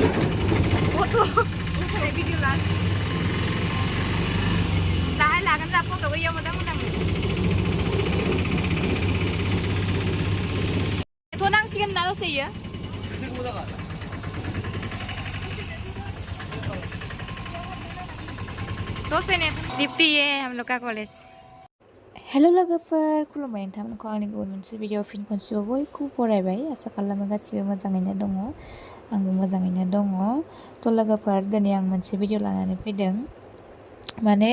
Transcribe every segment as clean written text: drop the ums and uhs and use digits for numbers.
foto video lah. Lah kan tak foto ke yang mudah-mudah. Itu nang sih nalo sih ya. तो से ने दीप्ति है हम लोग का कॉलेज हेलो लोगोफोर खुलुमबाय नोंथांमोनखौ आंनि गुबुन मोनसे भिडिअ फिन खनसेबाव बयखौबो बरायबाय आसा खालामो गासिबो मोजाङैनो दङ आंबो मोजाङैनो दङ थ' लोगोफोर दिनै आं मोनसे भिडिअ लानानै फैदों माने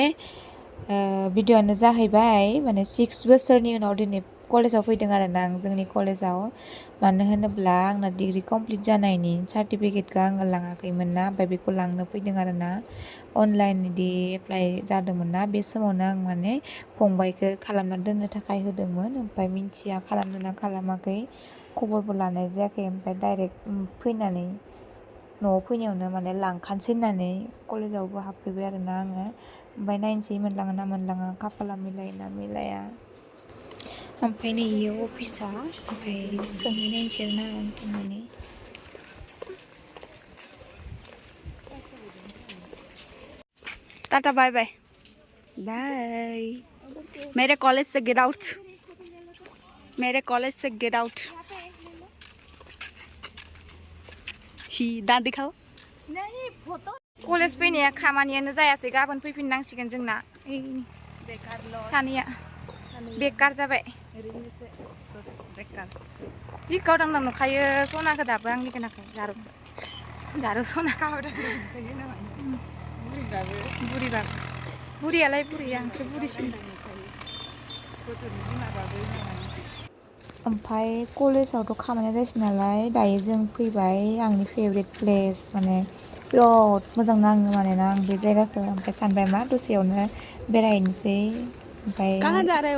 भिडिअआनो जाहैबाय माने 6 बोसोरनि उनाव दिनै कलेजाव फैदों आरोना आं जोंनि कलेजाव मानो होनोब्ला आंना डिग्री कमप्लिट जानायनि सार्टिफिकेटखौ आङो लाङाखैमोन ना ओमफ्राय बेखौ लांनो फैदों आरोना अनलाइन बिदि एप्लाइ जादोंमोन ना बे समावनो आं माने फंबायखौ खालामना दोननो थाखाय होदोंमोन ओमफ्राय मिन्थिया खालामदों ना खालामाखै खबरबो लानाय जायाखै ओमफ्राय डाइरेक्ट फैनानै न'आव फैनायावनो माने लांखानोसै होननानै कलेजावबो हाबफैबाय आरोना आङो ओमफ्राय नायनोसै मोनलाङो ना मोनलाङा खाफाला मिलायो ना मिलाया ओमफ्राय नै इयो अफिसा ओमफ्राय सोंहैनायनोसै आरोना आं थांनानै टाटा बाय बाय बाय मेरे कॉलेज से गेट आउट मेरे कॉलेज से गेट आउट ही दांत दिखाओ नहीं फोटो कॉलेज फैनाया खामानियानो जायासै गाबोन फैफिननांसिगोन जोंना बेकार सानैया बेकार जाबाय ओरैनोसो बेकार जि गावदांदां नुखायो सनाखौ दाबो आंनि खोनाखै जारु सना बुरिबाबो बुरियालाय बुरि आंसो बुरिसिन ओमफ्राय कलेजावथ' खामानिया जायासै नालाय दायो जों फैबाय आंनि फेभरेट प्लेस माने बिराद मोजां नाङो मानोना आं बे जायगाखौ ओमफ्राय सानबाय मा दसेयावनो बेरायनोसै ओमफ्राय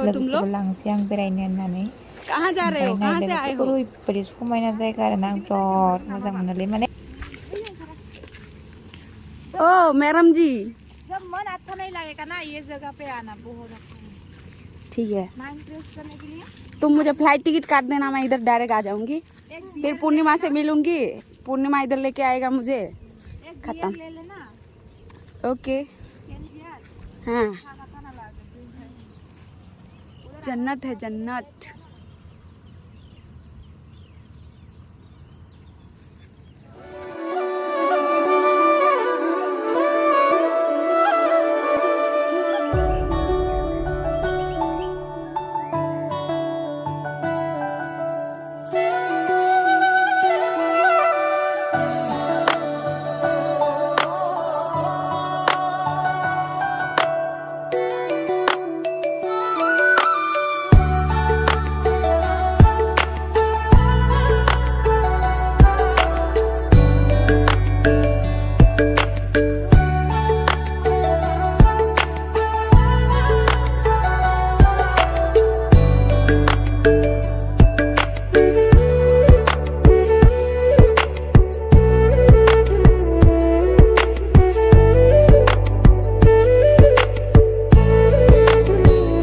लोगोखौबो लांसै आं बेरायनो होननानै ओमफ्राय नायदों ओरैबायदि समायना जायगा आरोना आं बिराद मोजां मोनोलै माने ओ मैडम जी जब मन अच्छा नहीं लगेगा ना ये जगह पे आना बहुत अच्छा है ठीक है माइंड फ्रेश करने के लिए तुम मुझे फ्लाइट टिकट काट देना मैं इधर डायरेक्ट आ जाऊंगी फिर पूर्णिमा से मिलूंगी पूर्णिमा इधर लेके आएगा मुझे खत्म ले लेना ओके हाँ जन्नत है जन्नत